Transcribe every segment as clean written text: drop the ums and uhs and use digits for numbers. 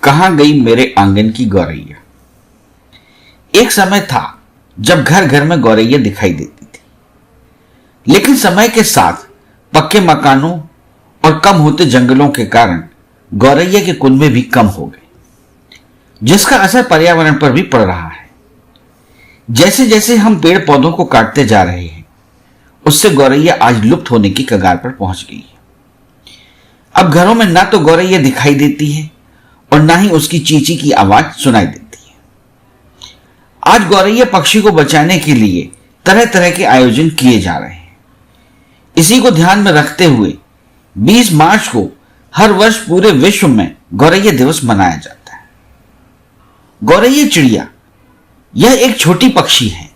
कहां गई मेरे आंगन की गौरैया। एक समय था जब घर घर में गौरैया दिखाई देती थी, लेकिन समय के साथ पक्के मकानों और कम होते जंगलों के कारण गौरैया के कुनबे भी कम हो गए, जिसका असर पर्यावरण पर भी पड़ रहा है। जैसे जैसे हम पेड़ पौधों को काटते जा रहे हैं, उससे गौरैया आज लुप्त होने की कगार पर पहुंच गई है। अब घरों में ना तो गौरैया दिखाई देती है और ना ही उसकी चींची की आवाज सुनाई देती है। आज गौरैया पक्षी को बचाने के लिए तरह तरह के आयोजन किए जा रहे हैं। इसी को ध्यान में रखते हुए 20 मार्च को हर वर्ष पूरे विश्व में गौरैया दिवस मनाया जाता है। गौरैया चिड़िया यह एक छोटी पक्षी है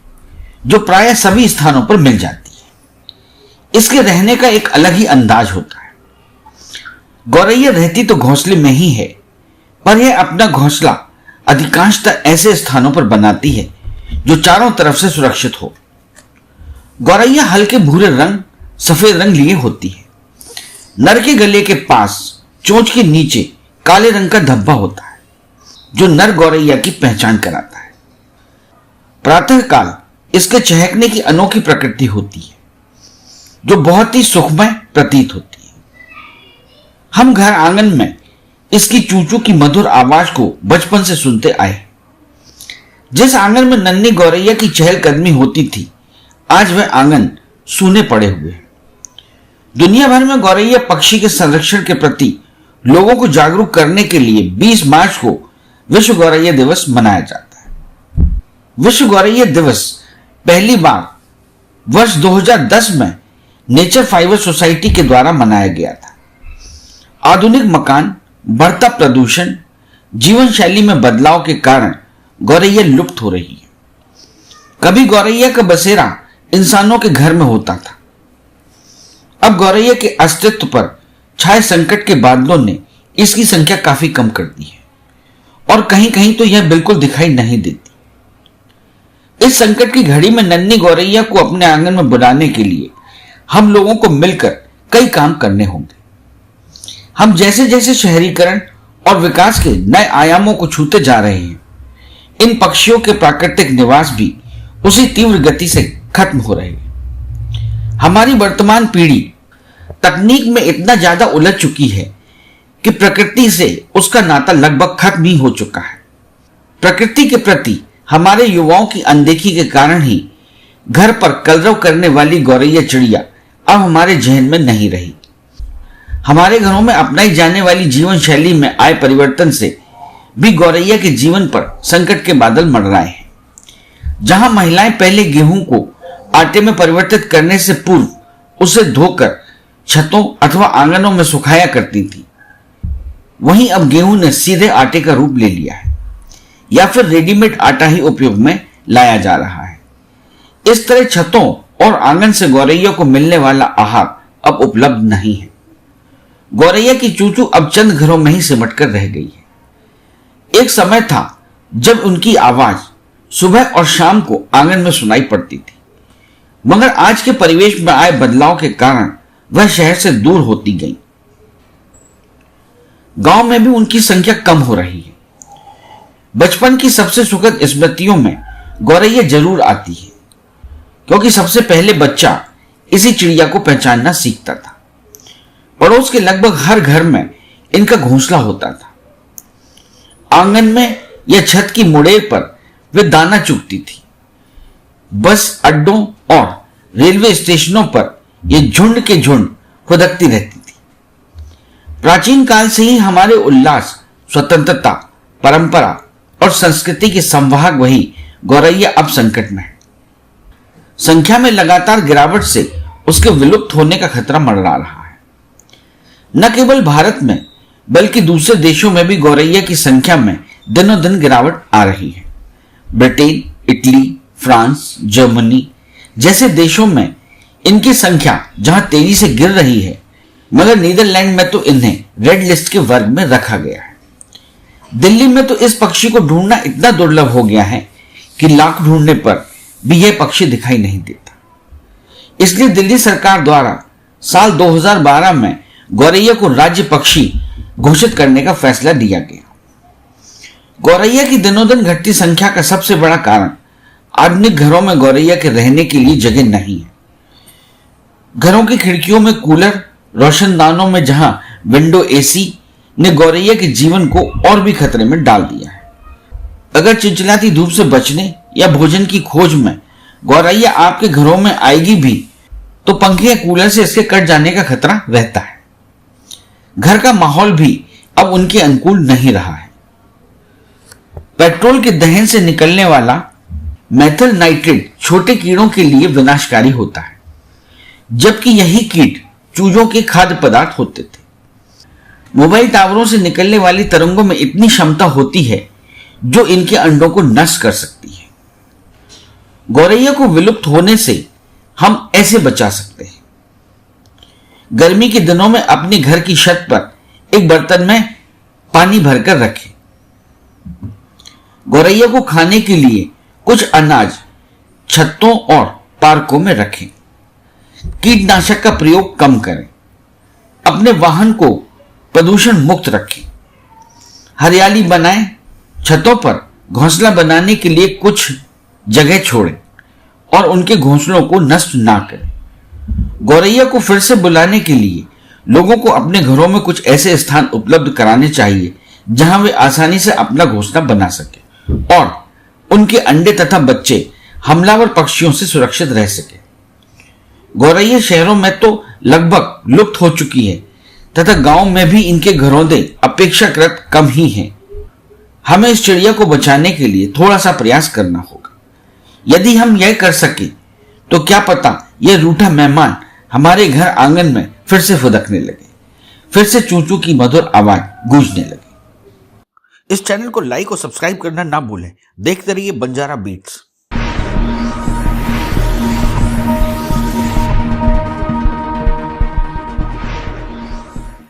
जो प्रायः सभी स्थानों पर मिल जाती है। इसके रहने का एक अलग ही अंदाज होता है। गौरैया रहती तो घोंसले में ही है, पर यह अपना घोंसला अधिकांशतः ऐसे स्थानों पर बनाती है जो चारों तरफ से सुरक्षित हो। गौरैया हल्के भूरे रंग सफेद रंग लिए होती है। नर के गले के पास चोंच के नीचे काले रंग का धब्बा होता है, जो नर गौरैया की पहचान कराता है। प्रातःकाल इसके चहकने की अनोखी प्रकृति होती है, जो बहुत ही सुखमय प्रतीत होती है। हम घर आंगन में इसकी चूचू की मधुर आवाज को बचपन से सुनते आए। जिस आंगन में नन्ही गौरैया की चहलकदमी होती थी, आज वह आंगन सूने पड़े हुए हैं। दुनिया भर में गौरैया पक्षी के संरक्षण के प्रति लोगों को जागरूक करने के लिए 20 मार्च को विश्व गौरैया दिवस मनाया जाता है। विश्व गौरैया दिवस पहली बार वर्ष 2010 में नेचर फाइबर सोसाइटी के द्वारा मनाया गया था। आधुनिक मकान, बढ़ता प्रदूषण, जीवन शैली में बदलाव के कारण गौरैया लुप्त हो रही है। कभी गौरैया का बसेरा इंसानों के घर में होता था। अब गौरैया के अस्तित्व पर छाए संकट के बादलों ने इसकी संख्या काफी कम कर दी है और कहीं कहीं तो यह बिल्कुल दिखाई नहीं देती। इस संकट की घड़ी में नन्ही गौरैया को अपने आंगन में बुलाने के लिए हम लोगों को मिलकर कई काम करने होंगे। हम जैसे जैसे शहरीकरण और विकास के नए आयामों को छूते जा रहे हैं, इन पक्षियों के प्राकृतिक निवास भी उसी तीव्र गति से खत्म हो रहे हैं। हमारी वर्तमान पीढ़ी तकनीक में इतना ज्यादा उलझ चुकी है कि प्रकृति से उसका नाता लगभग खत्म ही हो चुका है। प्रकृति के प्रति हमारे युवाओं की अनदेखी के कारण ही घर पर कलरव करने वाली गौरैया चिड़िया अब हमारे जहन में नहीं रही। हमारे घरों में अपनाई जाने वाली जीवन शैली में आए परिवर्तन से भी गौरैया के जीवन पर संकट के बादल मंडराए हैं। जहां महिलाएं पहले गेहूं को आटे में परिवर्तित करने से पूर्व उसे धोकर छतों अथवा आंगनों में सुखाया करती थी, वहीं अब गेहूं ने सीधे आटे का रूप ले लिया है या फिर रेडीमेड आटा ही उपयोग में लाया जा रहा है। इस तरह छतों और आंगन से गौरैया को मिलने वाला आहार अब उपलब्ध नहीं है। गौरैया की चूचू अब चंद घरों में ही सिमट कर रह गई है। एक समय था जब उनकी आवाज सुबह और शाम को आंगन में सुनाई पड़ती थी, मगर आज के परिवेश में आए बदलाव के कारण वह शहर से दूर होती गई। गांव में भी उनकी संख्या कम हो रही है। बचपन की सबसे सुखद स्मृतियों में गौरैया जरूर आती है, क्योंकि सबसे पहले बच्चा इसी चिड़िया को पहचानना सीखता था। पड़ोस के लगभग हर घर में इनका घोंसला होता था। आंगन में या छत की मुड़ेर पर वे दाना चुगती थी। बस अड्डों और रेलवे स्टेशनों पर ये झुंड के झुंड खुदकती रहती थी। प्राचीन काल से ही हमारे उल्लास, स्वतंत्रता, परंपरा और संस्कृति के संवाहक वही गौरैया अब संकट में है। संख्या में लगातार गिरावट से उसके विलुप्त होने का खतरा मंडरा रहा है। न केवल भारत में बल्कि दूसरे देशों में भी गौरैया की संख्या में दिनों दिन गिरावट आ रही है। ब्रिटेन, इटली, फ्रांस, जर्मनी जैसे देशों में इनकी संख्या जहां तेजी से गिर रही है, मगर नीदरलैंड में तो इन्हें रेड लिस्ट के वर्ग में रखा गया है। दिल्ली में तो इस पक्षी को ढूंढना इतना दुर्लभ हो गया है कि लाख ढूंढने पर भी यह पक्षी दिखाई नहीं देता। इसलिए दिल्ली सरकार द्वारा साल 2012 में गौरैया को राज्य पक्षी घोषित करने का फैसला लिया गया। गौरैया की दिनों दिन घटती संख्या का सबसे बड़ा कारण आधुनिक घरों में गौरैया के रहने के लिए जगह नहीं है। घरों की खिड़कियों में कूलर, रोशनदानों में जहां विंडो एसी ने गौरैया के जीवन को और भी खतरे में डाल दिया है। अगर चिलचिलाती धूप से बचने या भोजन की खोज में गौरैया आपके घरों में आएगी भी तो पंखे या कूलर से इसके कट जाने का खतरा रहता है। घर का माहौल भी अब उनके अनुकूल नहीं रहा है। पेट्रोल के दहन से निकलने वाला मेथिल नाइट्रेट छोटे कीड़ों के लिए विनाशकारी होता है, जबकि यही कीट चूजों के खाद्य पदार्थ होते थे। मोबाइल टावरों से निकलने वाली तरंगों में इतनी क्षमता होती है जो इनके अंडों को नष्ट कर सकती है। गौरैया को विलुप्त होने से हम ऐसे बचा सकते हैं। गर्मी के दिनों में अपने घर की छत पर एक बर्तन में पानी भरकर रखें। गौरैया को खाने के लिए कुछ अनाज छतों और पार्कों में रखें। कीटनाशक का प्रयोग कम करें। अपने वाहन को प्रदूषण मुक्त रखें। हरियाली बनाएं। छतों पर घोंसला बनाने के लिए कुछ जगह छोड़ें और उनके घोंसलों को नष्ट ना करें। गौरैया को फिर से बुलाने के लिए लोगों को अपने घरों में कुछ ऐसे स्थान उपलब्ध कराने चाहिए जहां वे आसानी से अपना घोंसला बना सके और उनके अंडे तथा बच्चे हमलावर पक्षियों से सुरक्षित रह सके। गौरैया शहरों में तो लगभग लुप्त हो चुकी है तथा गांव में भी इनके घरौंदे अपेक्षाकृत कम ही हैं। हमें इस चिड़िया को बचाने के लिए थोड़ा सा प्रयास करना होगा। यदि हम यह कर सके तो क्या पता यह रूठा मेहमान हमारे घर आंगन में फिर से फुदकने लगे, फिर से चूचू की मधुर आवाज गूंजने लगे। इस चैनल को लाइक और सब्सक्राइब करना ना भूलें। देखते रहिए बंजारा बीट्स।